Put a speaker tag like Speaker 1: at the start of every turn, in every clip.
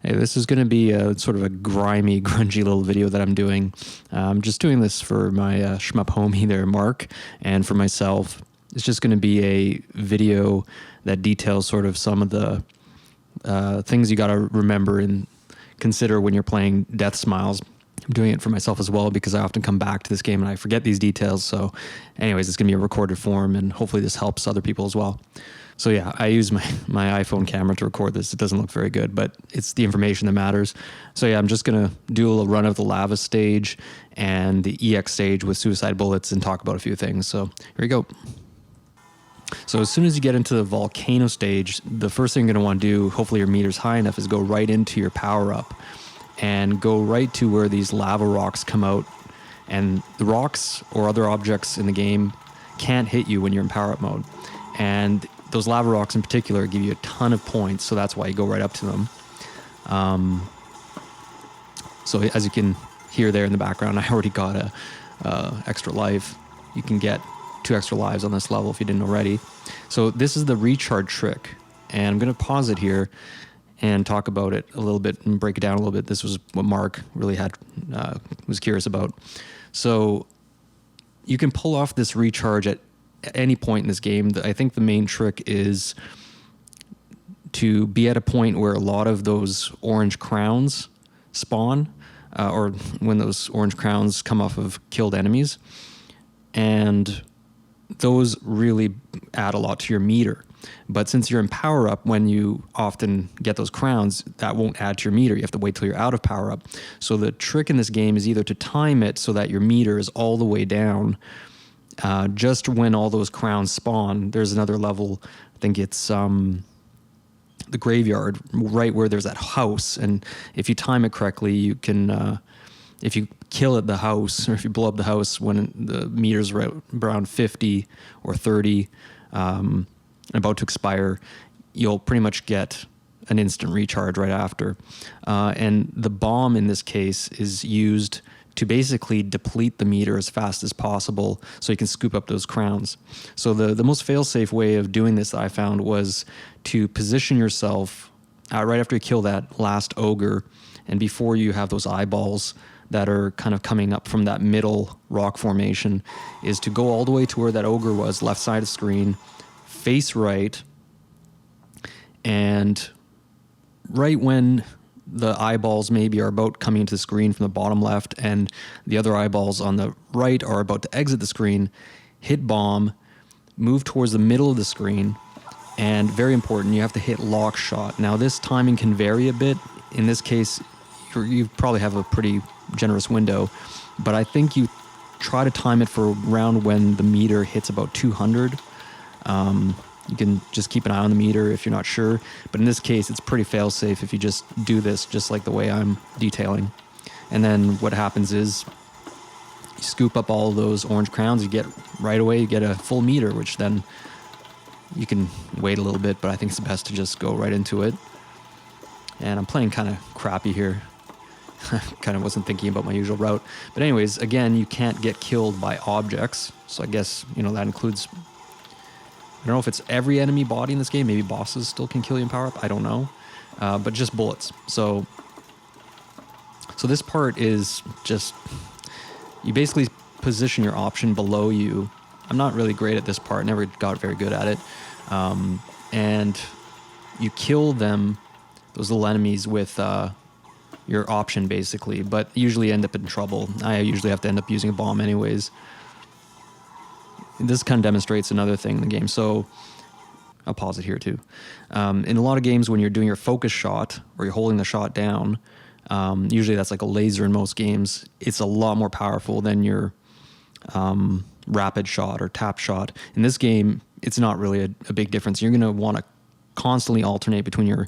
Speaker 1: Hey, this is going to be a sort of a grimy, grungy little video that I'm doing. I'm just doing this for my shmup homie there, Mark, and for myself. It's just going to be a video that details sort of some of the things you got to remember and consider when you're playing Deathsmiles. I'm doing it for myself as well because I often come back to this game and I forget these details. So anyways, it's going to be a recorded form and hopefully this helps other people as well. So yeah, I use my iPhone camera to record this. It doesn't look very good, but it's the information that matters. So yeah, I'm just going to do a little run of the lava stage and the EX stage with suicide bullets and talk about a few things. So here we go. So as soon as you get into the volcano stage, the first thing you're going to want to do, hopefully your meter's high enough, is go right into your power up and go right to where these lava rocks come out. And the rocks or other objects in the game can't hit you when you're in power up mode. And those lava rocks in particular give you a ton of points, so that's why you go right up to them. So as you can hear there in the background, I already got a extra life. You can get 2 extra lives on this level if you didn't already. So this is the recharge trick, and I'm going to pause it here and talk about it a little bit and break it down a little bit. This was what Mark really was curious about. So you can pull off this recharge at any point in this game. I think the main trick is to be at a point where a lot of those orange crowns spawn, or when those orange crowns come off of killed enemies, and those really add a lot to your meter. But since you're in power up, when you often get those crowns, that won't add to your meter. You have to wait till you're out of power up. So the trick in this game is either to time it so that your meter is all the way down just when all those crowns spawn. There's another level, I think it's the graveyard, right where there's that house, and if you time it correctly, you can if you kill at the house, or if you blow up the house when the meter's around 50 or 30 about to expire, you'll pretty much get an instant recharge right after. And the bomb in this case is used to basically deplete the meter as fast as possible so you can scoop up those crowns. So the most fail-safe way of doing this that I found was to position yourself right after you kill that last ogre and before you have those eyeballs that are kind of coming up from that middle rock formation, is to go all the way to where that ogre was, left side of the screen, face right, and right when the eyeballs maybe are about coming into the screen from the bottom left and the other eyeballs on the right are about to exit the screen, hit bomb, move towards the middle of the screen, and very important, you have to hit lock shot. Now this timing can vary a bit. In this case, you probably have a pretty generous window, but I think you try to time it for around when the meter hits about 200. You can just keep an eye on the meter if you're not sure, but in this case it's pretty fail-safe if you just do this just like the way I'm detailing. And then what happens is you scoop up all of those orange crowns, you get right away, you get a full meter, which then you can wait a little bit, but I think it's best to just go right into it. And I'm playing kind of crappy here. Kind of wasn't thinking about my usual route. But anyways, again, you can't get killed by objects. So I guess, that includes, I don't know if it's every enemy body in this game. Maybe bosses still can kill you in power up. I don't know. But just bullets. So this part is just, you basically position your option below you. I'm not really great at this part. Never got very good at it. And you kill them, those little enemies, with your option basically, but usually end up in trouble. I usually have to end up using a bomb anyways. This kind of demonstrates another thing in the game, so I'll pause it here too. In a lot of games when you're doing your focus shot or you're holding the shot down, usually that's like a laser in most games, it's a lot more powerful than your rapid shot or tap shot. In this game, it's not really a big difference. You're going to want to constantly alternate between your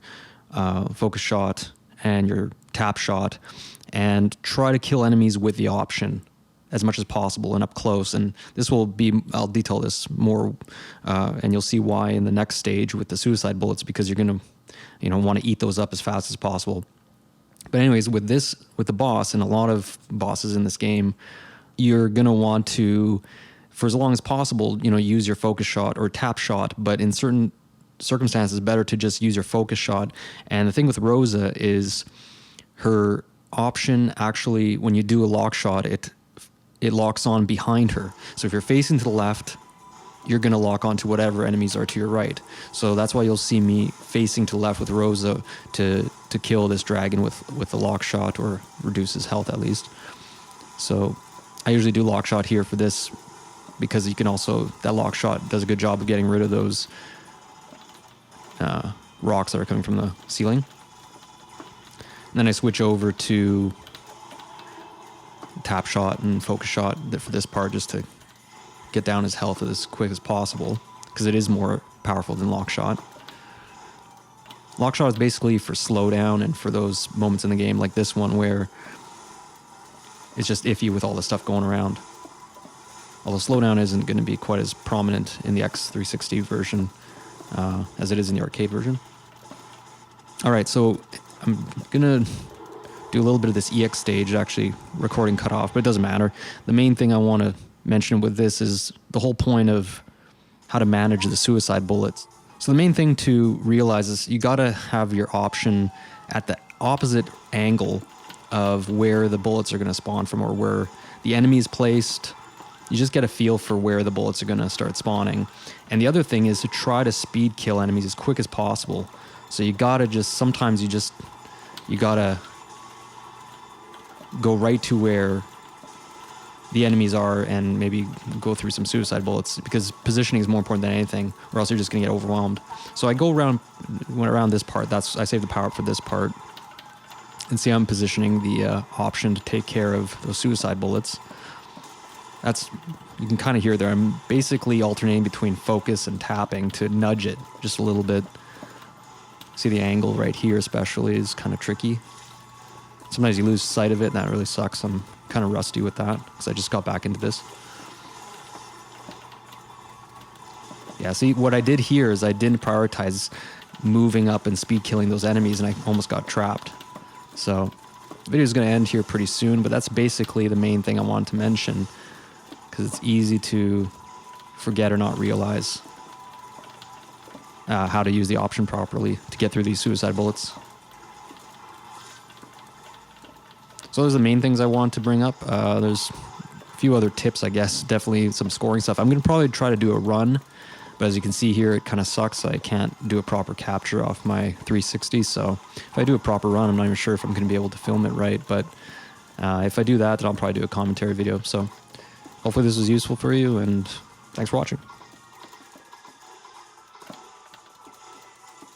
Speaker 1: focus shot and your tap shot and try to kill enemies with the option as much as possible and up close. And this will be, I'll detail this more and you'll see why in the next stage with the suicide bullets, because you're going to want to eat those up as fast as possible. But anyways, with the boss and a lot of bosses in this game, you're going to want to, for as long as possible, use your focus shot or tap shot, but in certain circumstances, better to just use your focus shot. And the thing with Rosa is her option actually, when you do a lock shot, it locks on behind her. So if you're facing to the left, you're going to lock onto whatever enemies are to your right. So that's why you'll see me facing to the left with Rosa to kill this dragon with the lock shot, or reduce his health at least. So I usually do lock shot here for this, because you can also, that lock shot does a good job of getting rid of those rocks that are coming from the ceiling. And then I switch over to tap shot and focus shot for this part, just to get down his health as quick as possible, because it is more powerful than lock shot. Lock shot is basically for slowdown and for those moments in the game like this one where it's just iffy with all the stuff going around. Although slowdown isn't going to be quite as prominent in the X360 version as it is in the arcade version. Alright, so I'm going to do a little bit of this EX stage. Actually, recording cut off, but it doesn't matter. The main thing I want to mention with this is the whole point of how to manage the suicide bullets. So the main thing to realize is you got to have your option at the opposite angle of where the bullets are going to spawn from, or where the enemy is placed. You just get a feel for where the bullets are going to start spawning. And the other thing is to try to speed kill enemies as quick as possible. So you got to just, sometimes you got to go right to where the enemies are and maybe go through some suicide bullets, because positioning is more important than anything, or else you're just going to get overwhelmed. So I went around this part. I saved the power up for this part. And see, I'm positioning the option to take care of those suicide bullets. You can kind of hear there, I'm basically alternating between focus and tapping to nudge it just a little bit. See, the angle right here especially is kind of tricky. Sometimes you lose sight of it, and that really sucks. I'm kind of rusty with that because I just got back into this. Yeah, see, what I did here is I didn't prioritize moving up and speed killing those enemies, and I almost got trapped. So the video is going to end here pretty soon, but that's basically the main thing I wanted to mention, because it's easy to forget or not realize how to use the option properly to get through these suicide bullets. So those are the main things I want to bring up. There's a few other tips, I guess. Definitely some scoring stuff. I'm going to probably try to do a run, but as you can see here, it kind of sucks. I can't do a proper capture off my 360. So if I do a proper run, I'm not even sure if I'm going to be able to film it right. But if I do that, then I'll probably do a commentary video. So hopefully this was useful for you, and thanks for watching.